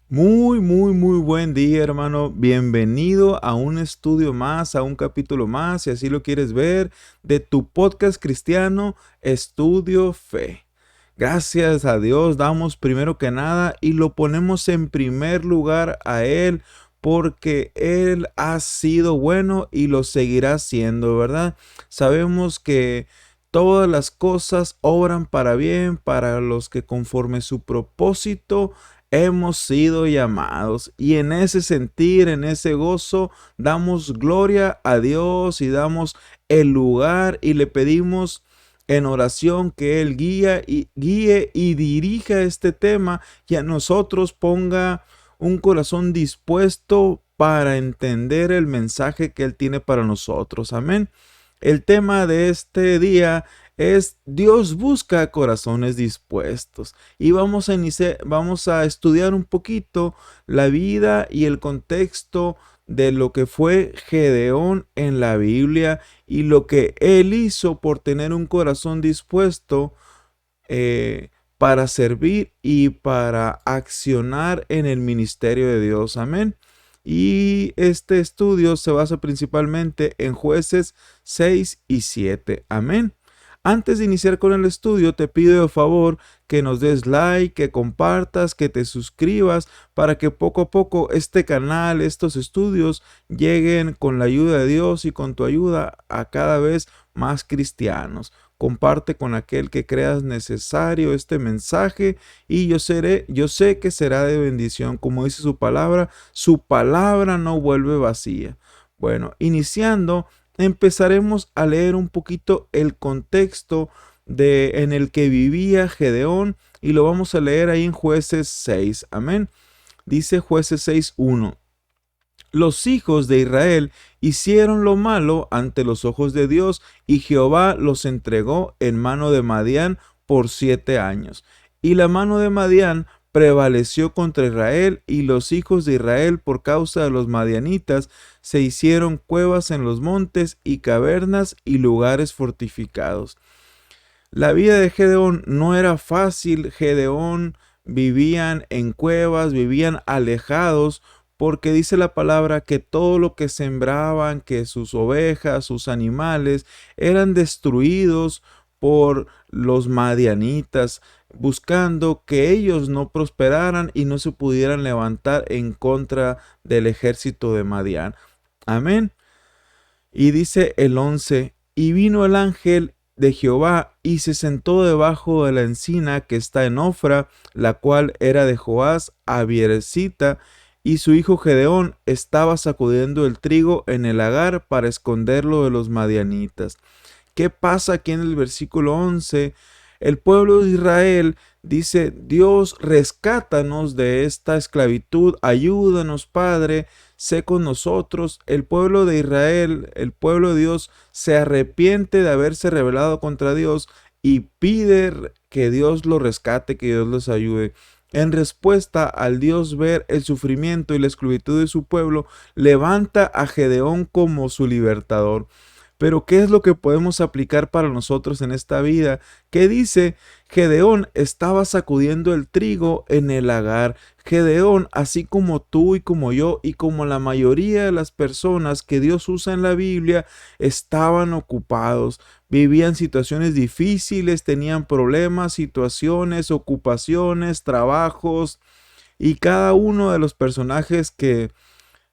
Muy buen día, hermano. Bienvenido a un estudio más, a un capítulo más, si así lo quieres ver, de tu podcast cristiano, Estudio Fe. Gracias a Dios damos primero que nada y lo ponemos en primer lugar a Él porque Él ha sido bueno y lo seguirá siendo, ¿verdad? Sabemos que todas las cosas obran para bien para los que conforme su propósito hemos sido llamados, y en ese sentir, en ese gozo, damos gloria a Dios y damos el lugar y le pedimos en oración que Él guíe y dirija este tema y a nosotros ponga un corazón dispuesto para entender el mensaje que Él tiene para nosotros. Amén. El tema de este día es Dios busca corazones dispuestos, y vamos a estudiar un poquito la vida y el contexto de lo que fue Gedeón en la Biblia y lo que él hizo por tener un corazón dispuesto para servir y para accionar en el ministerio de Dios. Amén. Y este estudio se basa principalmente en Jueces 6 y 7. Amén. Antes de iniciar con el estudio, te pido de favor que nos des like, que compartas, que te suscribas para que poco a poco este canal, estos estudios lleguen con la ayuda de Dios y con tu ayuda a cada vez más cristianos. Comparte con aquel que creas necesario este mensaje y yo sé que será de bendición. Como dice su palabra no vuelve vacía. Bueno, iniciando, empezaremos a leer un poquito el contexto en el que vivía Gedeón, y lo vamos a leer ahí en Jueces 6. Amén. Dice Jueces 6:1. Los hijos de Israel hicieron lo malo ante los ojos de Dios, y Jehová los entregó en mano de Madián por 7 años. Y la mano de Madián prevaleció contra Israel, y los hijos de Israel, por causa de los madianitas, se hicieron cuevas en los montes y cavernas y lugares fortificados. La vida de Gedeón no era fácil. Gedeón vivían en cuevas, vivían alejados, porque dice la palabra que todo lo que sembraban, que sus ovejas, sus animales, eran destruidos por los madianitas, buscando que ellos no prosperaran y no se pudieran levantar en contra del ejército de Madián. Amén. Y dice el 11, y vino el ángel de Jehová y se sentó debajo de la encina que está en Ofra, la cual era de Joás Abieresita, y su hijo Gedeón estaba sacudiendo el trigo en el lagar para esconderlo de los madianitas. ¿Qué pasa aquí en el versículo 11? El pueblo de Israel dice: Dios, rescátanos de esta esclavitud, ayúdanos, Padre, sé con nosotros. El pueblo de Israel, el pueblo de Dios, se arrepiente de haberse rebelado contra Dios y pide que Dios los rescate, que Dios los ayude. En respuesta al Dios ver el sufrimiento y la esclavitud de su pueblo, levanta a Gedeón como su libertador. Pero ¿qué es lo que podemos aplicar para nosotros en esta vida? ¿Qué dice? Gedeón estaba sacudiendo el trigo en el lagar. Gedeón, así como tú y como yo y como la mayoría de las personas que Dios usa en la Biblia, estaban ocupados, vivían situaciones difíciles, tenían problemas, situaciones, ocupaciones, trabajos, y cada uno de los personajes que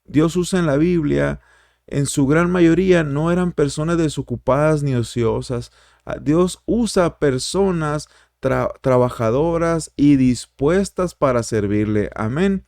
Dios usa en la Biblia, en su gran mayoría no eran personas desocupadas ni ociosas. Dios usa personas trabajadoras y dispuestas para servirle. Amén.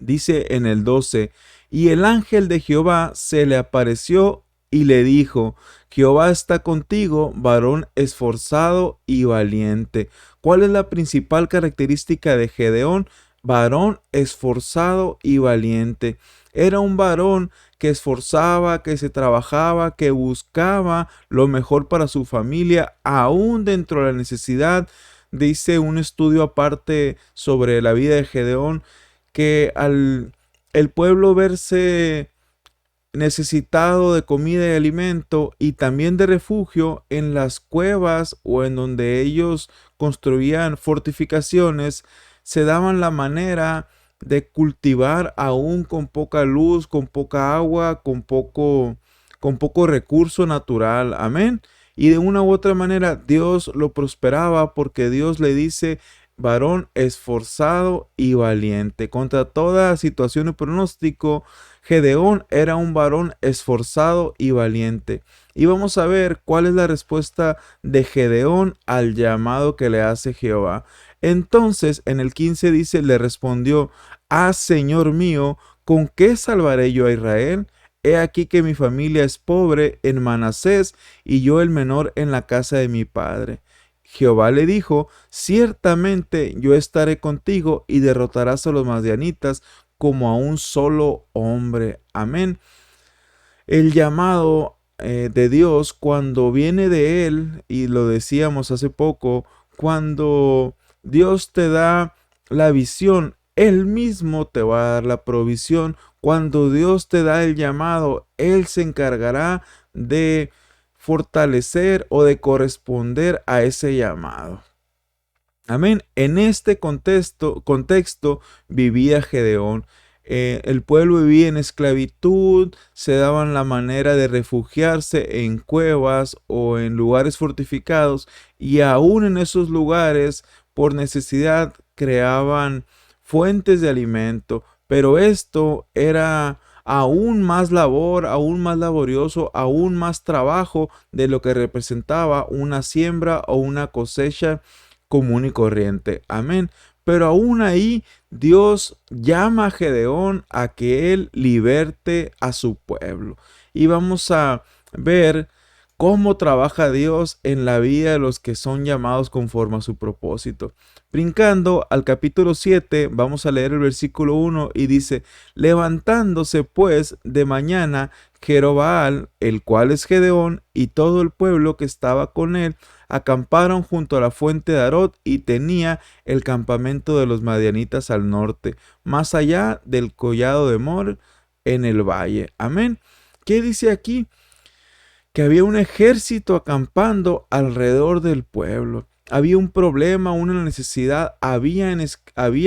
Dice en el 12, y el ángel de Jehová se le apareció y le dijo: Jehová está contigo, varón esforzado y valiente. ¿Cuál es la principal característica de Gedeón? Varón esforzado y valiente. Era un varón que esforzaba, que se trabajaba, que buscaba lo mejor para su familia, aún dentro de la necesidad. Dice un estudio aparte sobre la vida de Gedeón que al el pueblo verse necesitado de comida y alimento y también de refugio en las cuevas o en donde ellos construían fortificaciones, se daban la manera de cultivar aún con poca luz, con poca agua, con poco recurso natural. Amén. Y de una u otra manera Dios lo prosperaba porque Dios le dice: varón esforzado y valiente. Contra toda situación y pronóstico, Gedeón era un varón esforzado y valiente. Y vamos a ver cuál es la respuesta de Gedeón al llamado que le hace Jehová. Entonces, en el 15 dice: le respondió: ah, Señor mío, ¿con qué salvaré yo a Israel? He aquí que mi familia es pobre en Manasés y yo el menor en la casa de mi padre. Jehová le dijo: ciertamente yo estaré contigo y derrotarás a los madianitas como a un solo hombre. Amén. El llamado de Dios, cuando viene de Él, y lo decíamos hace poco, cuando Dios te da la visión, Él mismo te va a dar la provisión. Cuando Dios te da el llamado, Él se encargará de fortalecer o de corresponder a ese llamado. Amén. En este contexto vivía Gedeón. El pueblo vivía en esclavitud, se daban la manera de refugiarse en cuevas o en lugares fortificados, y aún en esos lugares, por necesidad, creaban fuentes de alimento. Pero esto era aún más labor, aún más laborioso, aún más trabajo de lo que representaba una siembra o una cosecha común y corriente. Amén. Pero aún ahí Dios llama a Gedeón a que él liberte a su pueblo. Y vamos a ver cómo trabaja Dios en la vida de los que son llamados conforme a su propósito. Brincando al capítulo 7, vamos a leer el versículo 1 y dice: levantándose pues de mañana, Jerobbaal, el cual es Gedeón, y todo el pueblo que estaba con él, acamparon junto a la fuente de Arot, y tenía el campamento de los madianitas al norte, más allá del collado de Mor, en el valle. Amén. ¿Qué dice aquí? Que había un ejército acampando alrededor del pueblo. Había un problema, una necesidad, había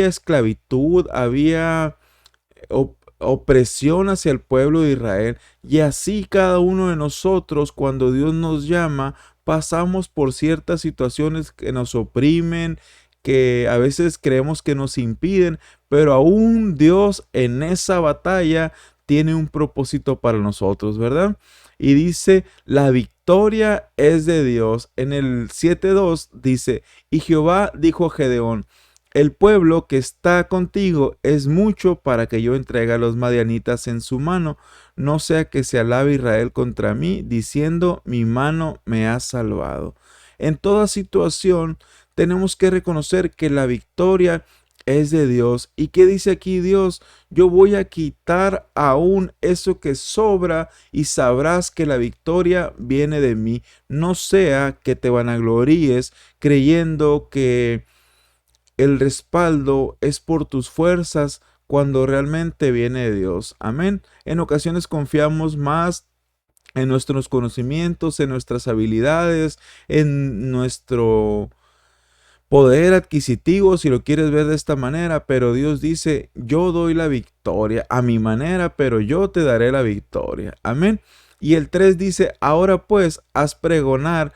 esclavitud, había opresión hacia el pueblo de Israel. Y así cada uno de nosotros, cuando Dios nos llama, pasamos por ciertas situaciones que nos oprimen, que a veces creemos que nos impiden, pero aún Dios en esa batalla tiene un propósito para nosotros, ¿verdad? Y dice: la victoria es de Dios. En el 7:2 dice: y Jehová dijo a Gedeón: el pueblo que está contigo es mucho para que yo entregue a los madianitas en su mano, no sea que se alabe Israel contra mí, diciendo: mi mano me ha salvado. En toda situación tenemos que reconocer que la victoria es de Dios. ¿Y qué dice aquí Dios? Yo voy a quitar aún eso que sobra, y sabrás que la victoria viene de mí. No sea que te vanagloríes creyendo que el respaldo es por tus fuerzas, cuando realmente viene de Dios. Amén. En ocasiones confiamos más en nuestros conocimientos, en nuestras habilidades, en nuestro poder adquisitivo, si lo quieres ver de esta manera, pero Dios dice: yo doy la victoria a mi manera, pero yo te daré la victoria. Amén. Y el 3 dice: ahora pues haz pregonar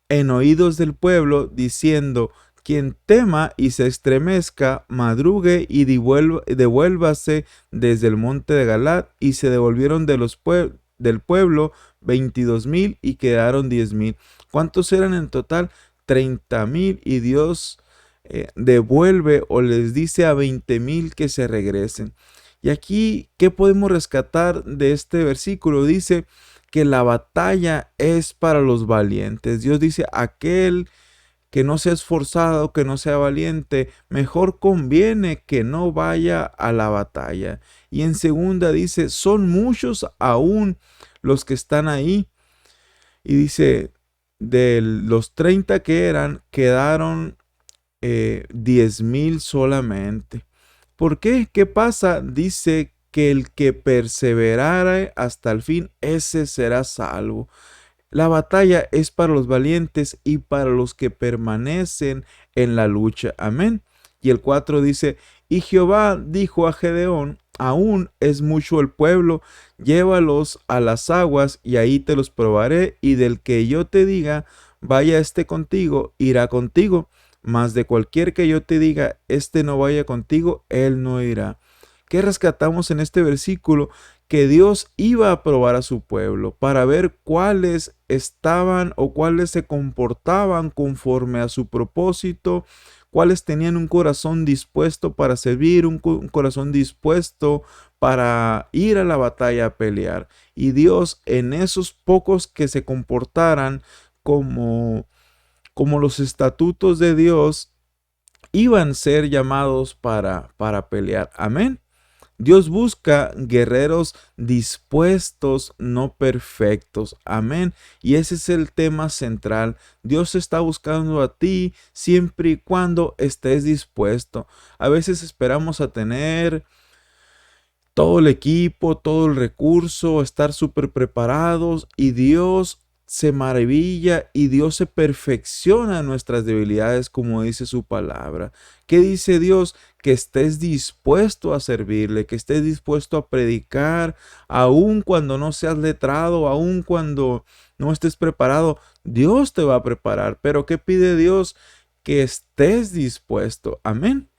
en oídos del pueblo, diciendo: quien tema y se estremezca, madrugue y devuélvase desde el monte de Galat. Y se devolvieron del pueblo 22,000 y quedaron 10,000. ¿Cuántos eran en total? 30,000. Y Dios devuelve o les dice a 20,000 que se regresen. Y aquí, ¿qué podemos rescatar de este versículo? Dice que la batalla es para los valientes. Dios dice: aquel que no sea esforzado, que no sea valiente, mejor conviene que no vaya a la batalla. Y en segunda dice: son muchos aún los que están ahí. Y dice: de los 30 que eran, quedaron 10,000 solamente. ¿Por qué? ¿Qué pasa? Dice que el que perseverare hasta el fin, ese será salvo. La batalla es para los valientes y para los que permanecen en la lucha. Amén. Y el 4 dice, y Jehová dijo a Gedeón, aún es mucho el pueblo, llévalos a las aguas y ahí te los probaré, y del que yo te diga, vaya este contigo, irá contigo, mas de cualquier que yo te diga, este no vaya contigo, él no irá. ¿Qué rescatamos en este versículo? Que Dios iba a probar a su pueblo para ver cuáles estaban o cuáles se comportaban conforme a su propósito, cuáles tenían un corazón dispuesto para servir, un corazón dispuesto para ir a la batalla a pelear. Y Dios, en esos pocos que se comportaran como los estatutos de Dios, iban a ser llamados para pelear. Amén. Dios busca guerreros dispuestos, no perfectos. Amén. Y ese es el tema central. Dios está buscando a ti siempre y cuando estés dispuesto. A veces esperamos a tener todo el equipo, todo el recurso, estar súper preparados, y Dios se maravilla y Dios se perfecciona en nuestras debilidades, como dice su palabra. ¿Qué dice Dios? Que estés dispuesto a servirle, que estés dispuesto a predicar, aun cuando no seas letrado, aun cuando no estés preparado. Dios te va a preparar, pero ¿qué pide Dios? Que estés dispuesto. Amén.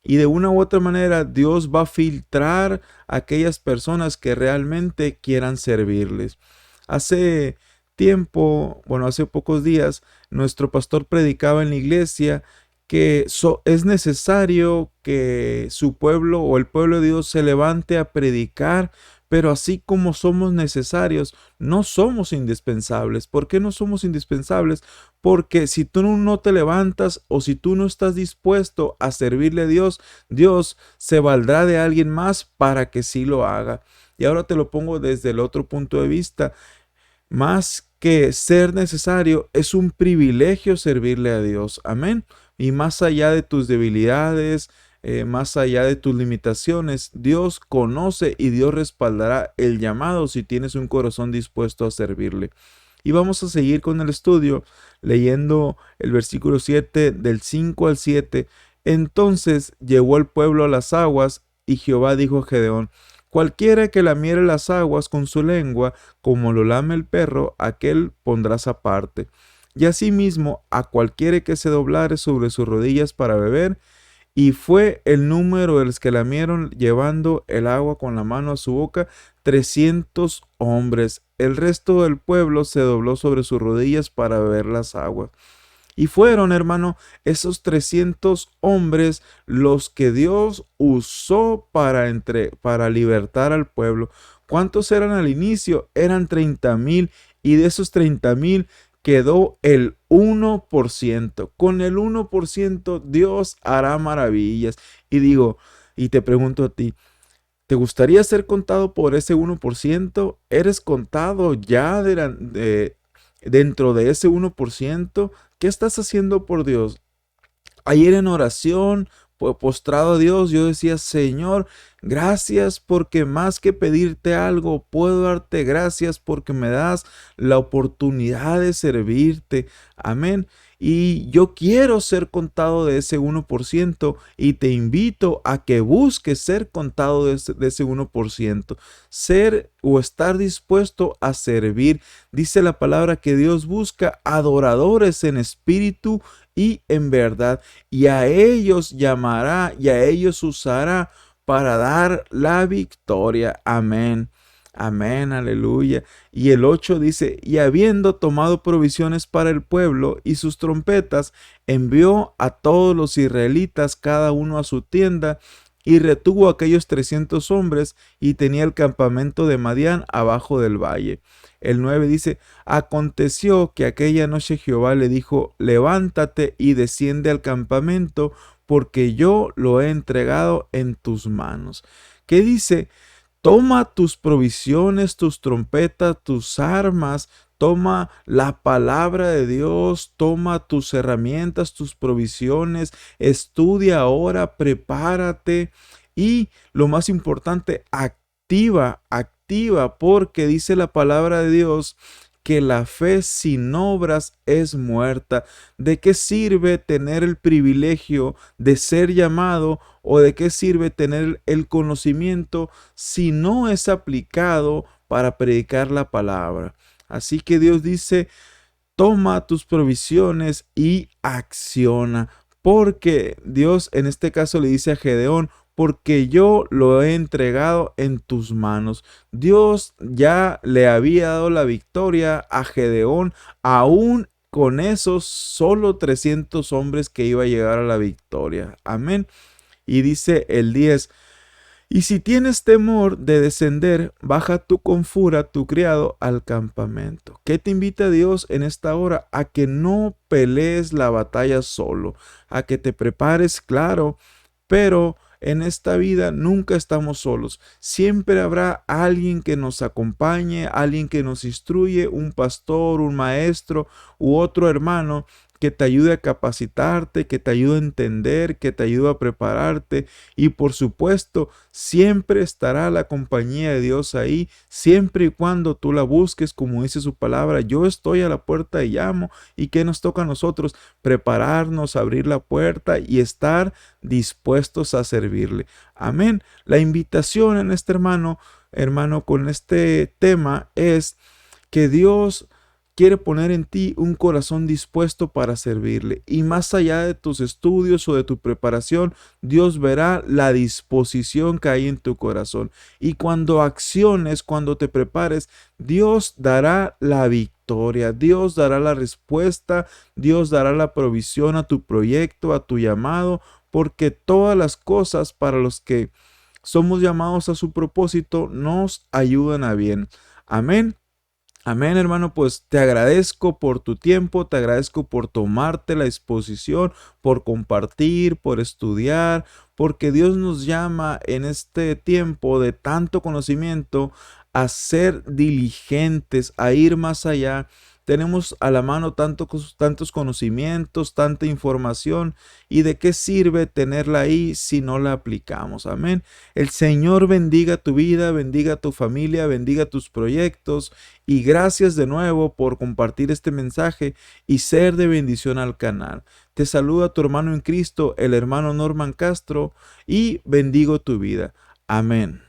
Y de una u otra manera, Dios va a filtrar a aquellas personas que realmente quieran servirles. Hace tiempo, bueno, hace pocos días, nuestro pastor predicaba en la iglesia que es necesario que su pueblo o el pueblo de Dios se levante a predicar, pero así como somos necesarios, no somos indispensables. ¿Por qué no somos indispensables? Porque si tú no te levantas o si tú no estás dispuesto a servirle a Dios, Dios se valdrá de alguien más para que sí lo haga. Y ahora te lo pongo desde el otro punto de vista. Más que ser necesario, es un privilegio servirle a Dios. Amén. Y más allá de tus debilidades, más allá de tus limitaciones, Dios conoce y Dios respaldará el llamado si tienes un corazón dispuesto a servirle. Y vamos a seguir con el estudio leyendo el versículo 7 del 5 al 7. Entonces llevó el pueblo a las aguas y Jehová dijo a Gedeón, cualquiera que lamiere las aguas con su lengua, como lo lame el perro, aquel pondrás aparte. Y asimismo a cualquiera que se doblare sobre sus rodillas para beber. Y fue el número de los que lamieron llevando el agua con la mano a su boca, 300 hombres. El resto del pueblo se dobló sobre sus rodillas para beber las aguas. Y fueron, hermano, esos 300 hombres los que Dios usó para libertar al pueblo. ¿Cuántos eran al inicio? Eran 30,000, y de esos 30,000 quedó el 1%. Con el 1% Dios hará maravillas. Y digo, y te pregunto a ti, ¿te gustaría ser contado por ese 1%? ¿Eres contado ya dentro de ese 1%? ¿Qué estás haciendo por Dios? Ayer en oración, postrado a Dios, yo decía, Señor, gracias porque más que pedirte algo, puedo darte gracias porque me das la oportunidad de servirte. Amén. Y yo quiero ser contado de ese 1% y te invito a que busques ser contado de ese 1%. Ser o estar dispuesto a servir. Dice la palabra que Dios busca adoradores en espíritu y en verdad, y a ellos llamará y a ellos usará para dar la victoria. Amén. Amén, aleluya. Y el 8 dice, y habiendo tomado provisiones para el pueblo y sus trompetas, envió a todos los israelitas cada uno a su tienda, y retuvo a aquellos 300 hombres, y tenía el campamento de Madián abajo del valle. El 9 dice, aconteció que aquella noche Jehová le dijo, levántate y desciende al campamento, porque yo lo he entregado en tus manos. ¿Qué dice? Toma tus provisiones, tus trompetas, tus armas, toma la palabra de Dios, toma tus herramientas, tus provisiones, estudia ahora, prepárate y lo más importante, activa, porque dice la palabra de Dios que la fe sin obras es muerta. ¿De qué sirve tener el privilegio de ser llamado o de qué sirve tener el conocimiento si no es aplicado para predicar la palabra? Así que Dios dice, toma tus provisiones y acciona. Porque Dios en este caso le dice a Gedeón, porque yo lo he entregado en tus manos. Dios ya le había dado la victoria a Gedeón, aún con esos solo 300 hombres que iba a llegar a la victoria. Amén. Y dice el 10, y si tienes temor de descender, baja tú con fura tu criado al campamento. ¿Qué te invita Dios en esta hora? A que no pelees la batalla solo, a que te prepares, claro, pero en esta vida nunca estamos solos. Siempre habrá alguien que nos acompañe, alguien que nos instruye, un pastor, un maestro u otro hermano que te ayude a capacitarte, que te ayude a entender, que te ayude a prepararte. Y por supuesto, siempre estará la compañía de Dios ahí, siempre y cuando tú la busques, como dice su palabra. Yo estoy a la puerta y llamo. ¿Y qué nos toca a nosotros? Prepararnos, abrir la puerta y estar dispuestos a servirle. Amén. La invitación en este hermano, con este tema es que Dios quiere poner en ti un corazón dispuesto para servirle. Y más allá de tus estudios o de tu preparación, Dios verá la disposición que hay en tu corazón. Y cuando acciones, cuando te prepares, Dios dará la victoria, Dios dará la respuesta, Dios dará la provisión a tu proyecto, a tu llamado, porque todas las cosas para los que somos llamados a su propósito nos ayudan a bien. Amén. Amén, hermano, pues te agradezco por tu tiempo, te agradezco por tomarte la disposición, por compartir, por estudiar, porque Dios nos llama en este tiempo de tanto conocimiento a ser diligentes, a ir más allá. Tenemos a la mano tantos conocimientos, tanta información, y de qué sirve tenerla ahí si no la aplicamos. Amén. El Señor bendiga tu vida, bendiga tu familia, bendiga tus proyectos. Y gracias de nuevo por compartir este mensaje y ser de bendición al canal. Te saluda tu hermano en Cristo, el hermano Norman Castro, y bendigo tu vida. Amén.